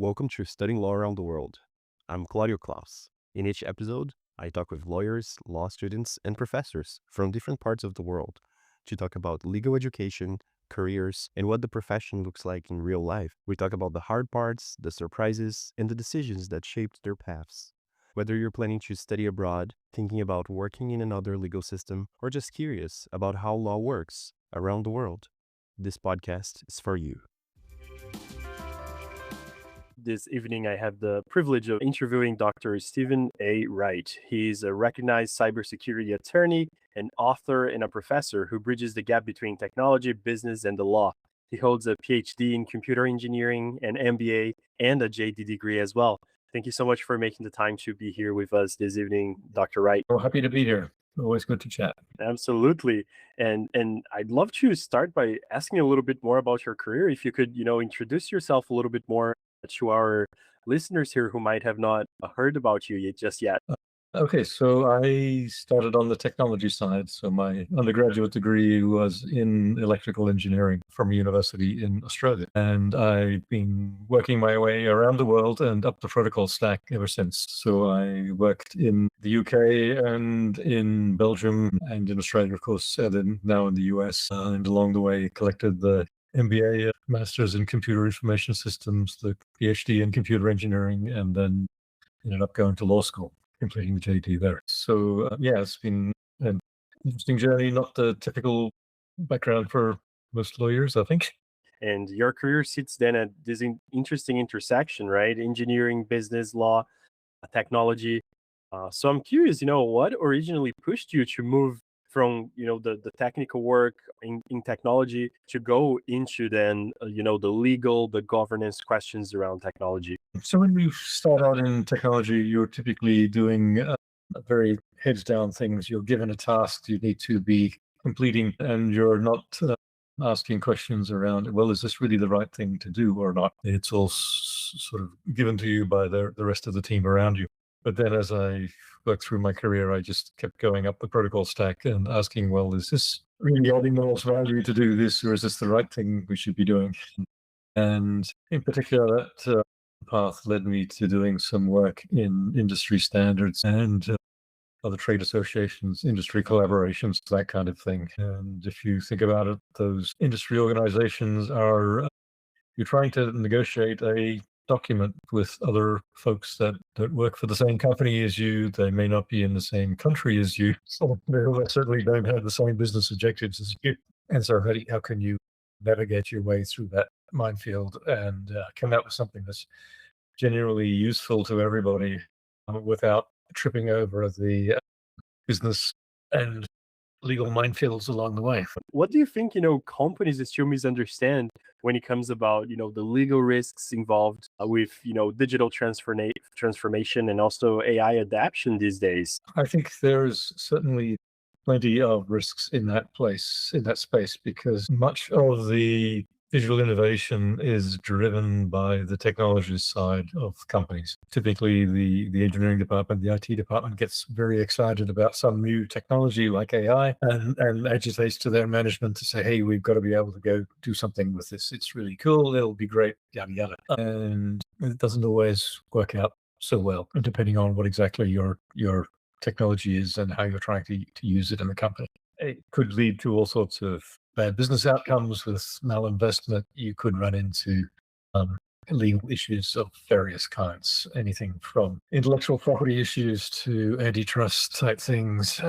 Welcome to Studying Law Around the World. I'm Claudio Klaus. In each episode, I talk with lawyers, law students, and professors from different parts of the world to talk about legal education, careers, and what the profession looks like in real life. We talk about the hard parts, the surprises, and the decisions that shaped their paths. Whether you're planning to study abroad, thinking about working in another legal system, or just curious about how law works around the world, this podcast is for you. This evening, I have the privilege of interviewing Dr. Stephen A. Wright. He's a recognized cybersecurity attorney, an author, and a professor who bridges the gap between technology, business, and the law. He holds a PhD in computer engineering, an MBA, and a JD degree as well. Thank you so much for making the time to be here with us this evening, Dr. Wright. Well, happy to be here. Always good to chat. Absolutely. And I'd love to start by asking a little bit more about your career. If you could, introduce yourself a little bit more to our listeners here who might have not heard about you just yet. Okay, so I started on the technology side. So my undergraduate degree was in electrical engineering from a university in Australia. And I've been working my way around the world and up the protocol stack ever since. So I worked in the UK and in Belgium and in Australia, of course, and then now in the US. And along the way, collected the MBA, Masters in Computer Information Systems, the PhD in Computer Engineering, and then ended up going to law school, completing the JD there. So it's been an interesting journey, not the typical background for most lawyers, I think. And your career sits then at this interesting intersection, right? Engineering, business, law, technology. So I'm curious, what originally pushed you to move from, the technical work in technology to go into then, the legal, the governance questions around technology? So when you start out in technology, you're typically doing very heads down things. You're given a task you need to be completing, and you're not asking questions around, well, is this really the right thing to do or not? It's all sort of given to you by the rest of the team around you. But then as I worked through my career, I just kept going up the protocol stack and asking, well, is this really adding the most value to do this, or is this the right thing we should be doing? And in particular, that path led me to doing some work in industry standards and other trade associations, industry collaborations, that kind of thing. And if you think about it, those industry organizations are, you're trying to negotiate a document with other folks that work for the same company as you. They may not be in the same country as you. So they certainly don't have the same business objectives as you. And so how can you navigate your way through that minefield and come out with something that's genuinely useful to everybody without tripping over the business and legal minefields along the way? What do you think, companies still misunderstand when it comes about, the legal risks involved with, digital transformation and also AI adaptation these days? I think there's certainly plenty of risks in that space, because much of the digital innovation is driven by the technology side of companies. Typically, the engineering department, the IT department gets very excited about some new technology like AI and agitates to their management to say, hey, we've got to be able to go do something with this. It's really cool. It'll be great, yada, yada. And it doesn't always work out so well, depending on what exactly your technology is and how you're trying to use it in the company. It could lead to all sorts of bad business outcomes with malinvestment. You could run into legal issues of various kinds, anything from intellectual property issues to antitrust type things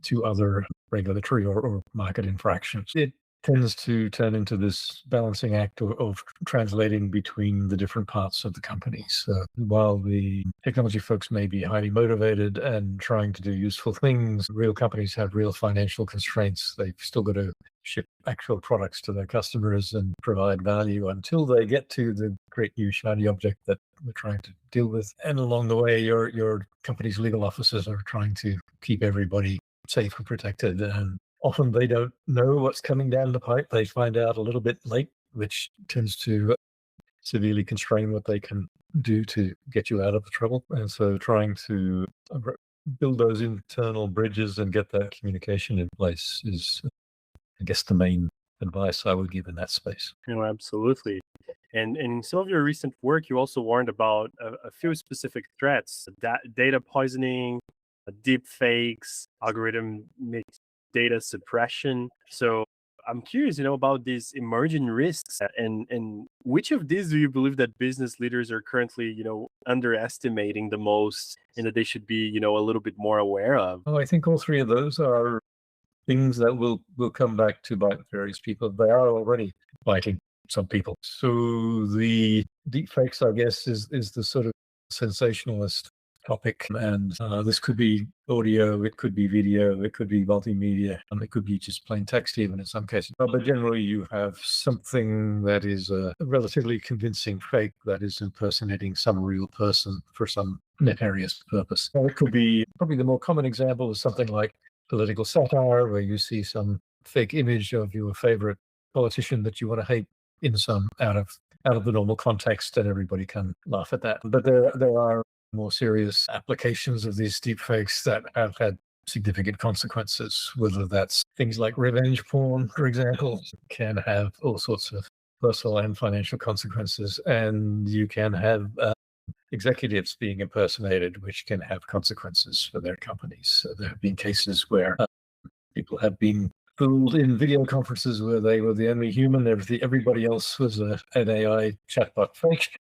to other regulatory or market infractions. It tends to turn into this balancing act of translating between the different parts of the company. So while the technology folks may be highly motivated and trying to do useful things, real companies have real financial constraints. They've still got to ship actual products to their customers and provide value until they get to the great new shiny object that we're trying to deal with. And along the way, your company's legal officers are trying to keep everybody safe and protected, and often they don't know what's coming down the pipe. They find out a little bit late, which tends to severely constrain what they can do to get you out of the trouble. And so trying to build those internal bridges and get that communication in place is, I guess, the main advice I would give in that space. Absolutely. And in some of your recent work, you also warned about a few specific threats: data poisoning, deep fakes, algorithmic data suppression. So I'm curious, about these emerging risks, and which of these do you believe that business leaders are currently, underestimating the most, and that they should be, a little bit more aware of? Oh, I think all three of those are things that will come back to bite various people. They are already biting some people. So the deepfakes, I guess, is the sort of sensationalist topic, and this could be audio, it could be video, it could be multimedia, and it could be just plain text even in some cases. But generally, you have something that is a relatively convincing fake that is impersonating some real person for some nefarious purpose. Or it could be, probably the more common example is something like political satire, where you see some fake image of your favorite politician that you want to hate in some out of the normal context, and everybody can laugh at that. But there are more serious applications of these deepfakes that have had significant consequences, whether that's things like revenge porn, for example, can have all sorts of personal and financial consequences. And you can have executives being impersonated, which can have consequences for their companies. So there have been cases where people have been fooled in video conferences where they were the only human, everybody else was an AI chatbot fake.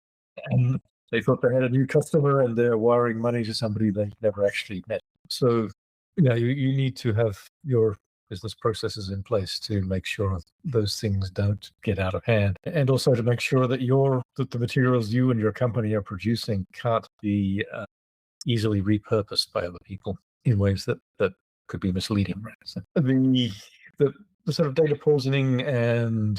And they thought they had a new customer and they're wiring money to somebody they never actually met. So, you need to have your business processes in place to make sure those things don't get out of hand, and also to make sure that the materials you and your company are producing can't be easily repurposed by other people in ways that could be misleading. Right? So the sort of data poisoning and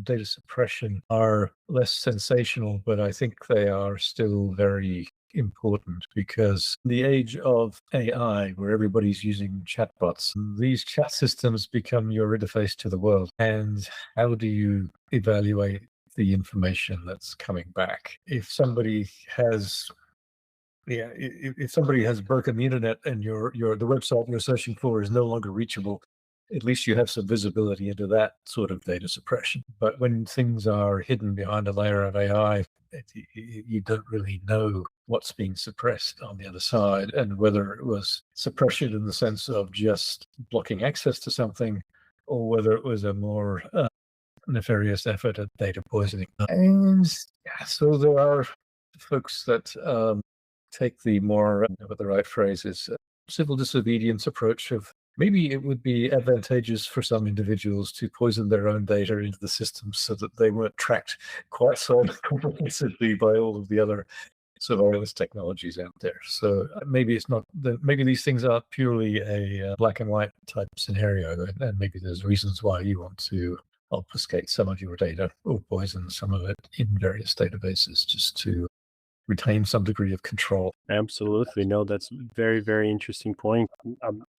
data suppression are less sensational, but I think they are still very important, because in the age of AI, where everybody's using chatbots, these chat systems become your interface to the world. And how do you evaluate the information that's coming back? If somebody has if somebody has broken the internet and the website you're searching for is no longer reachable, at least you have some visibility into that sort of data suppression. But when things are hidden behind a layer of AI, you don't really know what's being suppressed on the other side, and whether it was suppression in the sense of just blocking access to something, or whether it was a more nefarious effort at data poisoning. And yeah, so there are folks that take the more, what the right phrase is, civil disobedience approach of, maybe it would be advantageous for some individuals to poison their own data into the system so that they weren't tracked quite so comprehensively by all of the other surveillance technologies out there. So maybe it's not maybe these things are purely a black and white type scenario, and maybe there's reasons why you want to obfuscate some of your data or poison some of it in various databases just to retain some degree of control. Absolutely. No, that's very, very interesting point.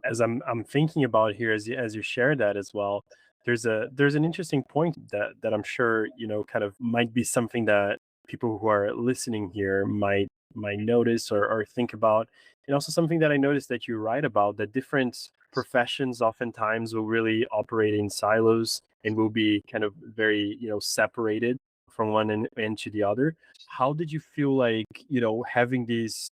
As I'm thinking about here, as you share that as well, there's an interesting point that I'm sure, kind of might be something that people who are listening here might notice or think about. And also something that I noticed that you write about, that different professions oftentimes will really operate in silos and will be kind of very, separated from one end to the other. How did you feel like, having this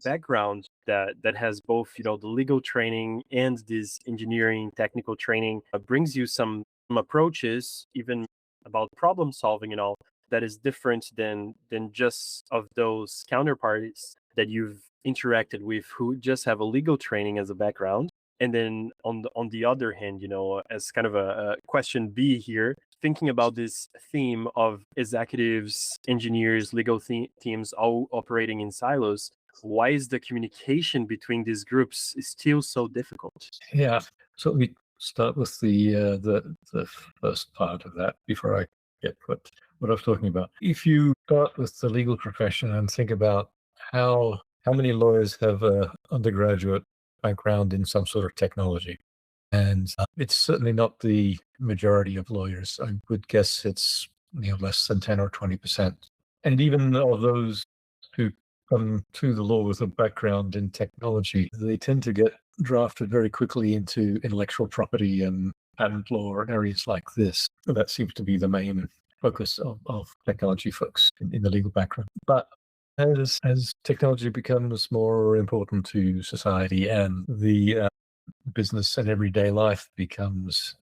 background that has both, the legal training and this engineering technical training, brings you some approaches, even about problem solving and all, that is different than just of those counterparties that you've interacted with who just have a legal training as a background? And then on the other hand, as kind of a question B here, thinking about this theme of executives, engineers, legal teams all operating in silos, why is the communication between these groups still so difficult? Yeah. So we start with the first part of that before I get what I was talking about. If you start with the legal profession and think about how many lawyers have a undergraduate background in some sort of technology, and it's certainly not the majority of lawyers. I would guess it's less than 10 or 20%. And even of those who come to the law with a background in technology, they tend to get drafted very quickly into intellectual property and patent law or areas like this. That seems to be the main focus of technology folks in the legal background. But as technology becomes more important to society and the business and everyday life becomes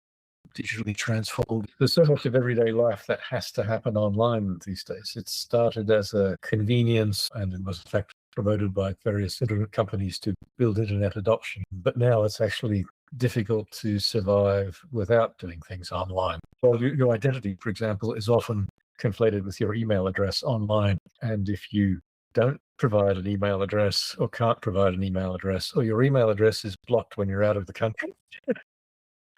digitally transformed, there's so much of everyday life that has to happen online these days. It started as a convenience and it was in fact promoted by various internet companies to build internet adoption. But now it's actually difficult to survive without doing things online. Well, your identity, for example, is often conflated with your email address online. And if you don't provide an email address or can't provide an email address, or your email address is blocked when you're out of the country,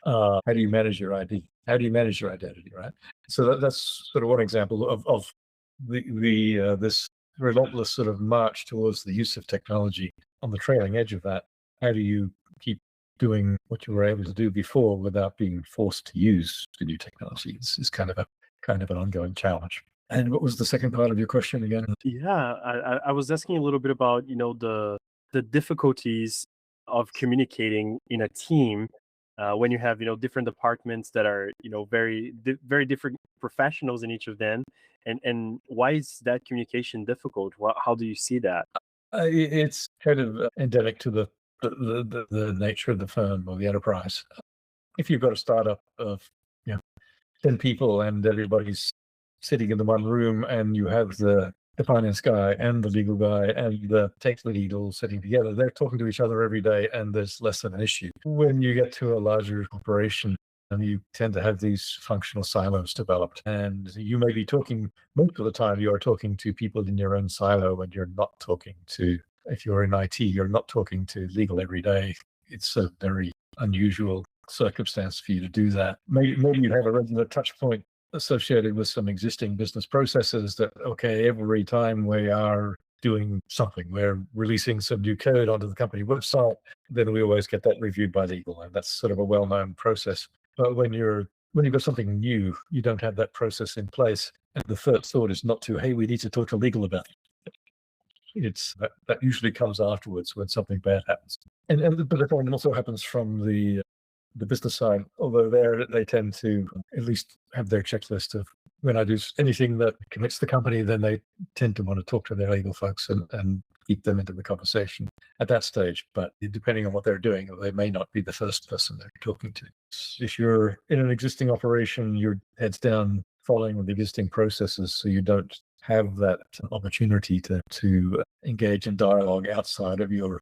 how do you manage your ID? How do you manage your identity, right? So that's sort of one example of this relentless sort of march towards the use of technology. On the trailing edge of that, how do you keep doing what you were able to do before without being forced to use the new technology? It's kind of an ongoing challenge. And what was the second part of your question again? Yeah, I was asking a little bit about, the difficulties of communicating in a team when you have, different departments that are, very different professionals in each of them, and why is that communication difficult? How do you see that? It's kind of endemic to the nature of the firm or the enterprise. If you've got a startup of 10 people and everybody's sitting in the one room and you have the finance guy and the legal guy and the tech lead all sitting together, they're talking to each other every day and there's less of an issue. When you get to a larger corporation, and you tend to have these functional silos developed, and you may be talking most of the time, you are talking to people in your own silo, and you're not talking to, if you're in IT, you're not talking to legal every day. It's a very unusual circumstance for you to do that. Maybe you have a regular touch point associated with some existing business processes that, okay, every time we are doing something, we're releasing some new code onto the company website, then we always get that reviewed by legal, and that's sort of a well-known process. But when you've got something new, you don't have that process in place, and the first thought is not to, hey, we need to talk to legal about it. It's that usually comes afterwards when something bad happens, but the problem also happens from the business side, although they tend to at least have their checklist of, when I do anything that commits the company, then they tend to want to talk to their legal folks and keep them into the conversation at that stage. But depending on what they're doing, they may not be the first person they're talking to. If you're in an existing operation, your head's down following the existing processes, so you don't have that opportunity to engage in dialogue outside of your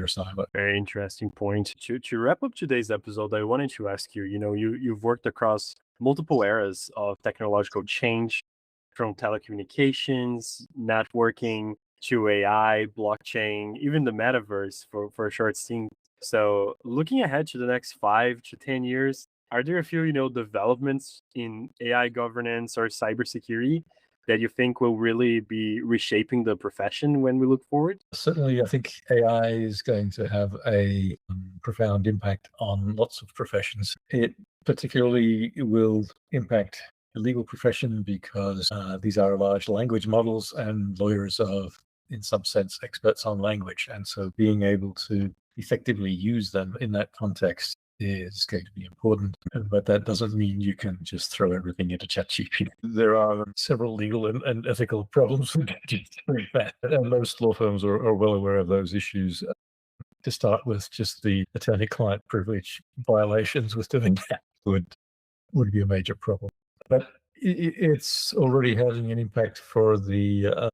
silo. Very interesting point. To wrap up today's episode, I wanted to ask you, you've worked across multiple eras of technological change, from telecommunications, networking, to AI, blockchain, even the metaverse for a short stint. So looking ahead to the next 5 to 10 years, are there a few, developments in AI governance or cybersecurity that you think will really be reshaping the profession when we look forward? Certainly, I think AI is going to have a profound impact on lots of professions. It particularly will impact the legal profession because these are large language models, and lawyers are, in some sense, experts on language. And so being able to effectively use them in that context is going to be important, but that doesn't mean you can just throw everything into ChatGPT. There are several legal and ethical problems with that, and most law firms are well aware of those issues. To start with, just the attorney-client privilege violations with doing that would be a major problem. But it's already having an impact for the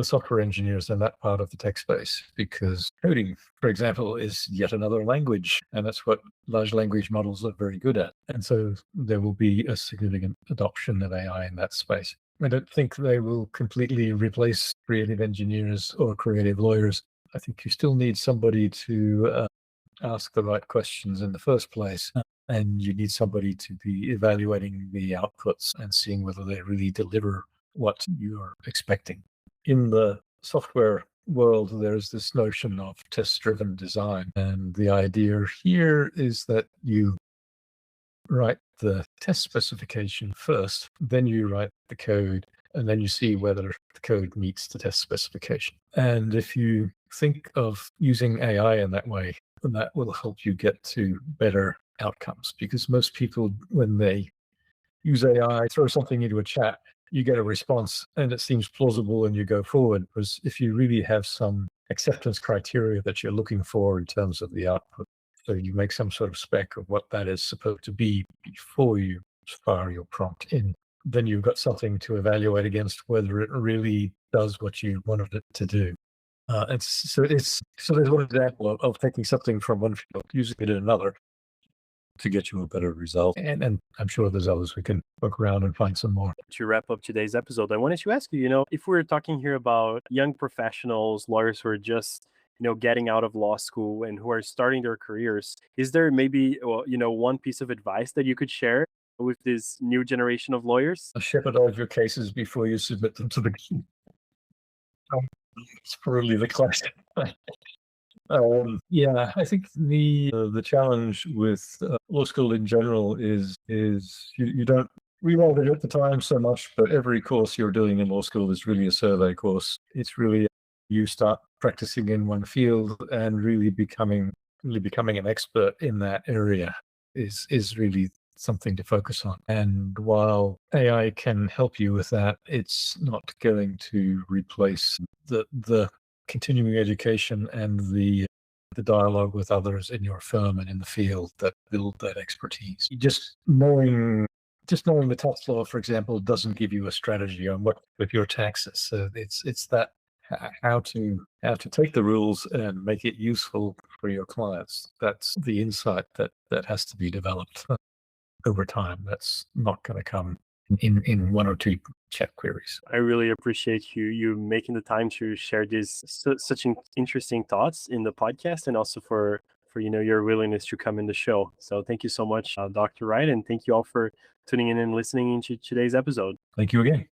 software engineers in that part of the tech space, because coding, for example, is yet another language, and that's what large language models are very good at. And so there will be a significant adoption of AI in that space. I don't think they will completely replace creative engineers or creative lawyers. I think you still need somebody to ask the right questions in the first place. And you need somebody to be evaluating the outputs and seeing whether they really deliver what you're expecting. In the software world, there's this notion of test-driven design. And the idea here is that you write the test specification first, then you write the code, and then you see whether the code meets the test specification. And if you think of using AI in that way, then that will help you get to better outcomes, because most people, when they use AI, throw something into a chat, you get a response and it seems plausible and you go forward. Whereas if you really have some acceptance criteria that you're looking for in terms of the output, so you make some sort of spec of what that is supposed to be before you fire your prompt in, then you've got something to evaluate against whether it really does what you wanted it to do. So there's one example of taking something from one field, using it in another to get you a better result. And I'm sure there's others we can look around and find some more. To wrap up today's episode, I wanted to ask you, you know, if we're talking here about young professionals, lawyers who are just, you know, getting out of law school and who are starting their careers, is there maybe, you know, one piece of advice that you could share with this new generation of lawyers? Shepherd all of your cases before you submit them to the it's probably the classic. Yeah, I think the challenge with law school in general is you don't realize it at the time so much, but every course you're doing in law school is really a survey course. It's really you start practicing in one field and really becoming an expert in that area is really something to focus on. And while AI can help you with that, it's not going to replace the continuing education and the dialogue with others in your firm and in the field that build that expertise. Just knowing the tax law, for example, doesn't give you a strategy on what with your taxes. So it's that how to take the rules and make it useful for your clients. That's the insight that has to be developed over time. That's not going to come in one or two chat queries. I really appreciate you making the time to share these such interesting thoughts in the podcast, and also for you know your willingness to come in the show. So thank you so much, Dr. Wright, and thank you all for tuning in and listening into today's episode. Thank you again.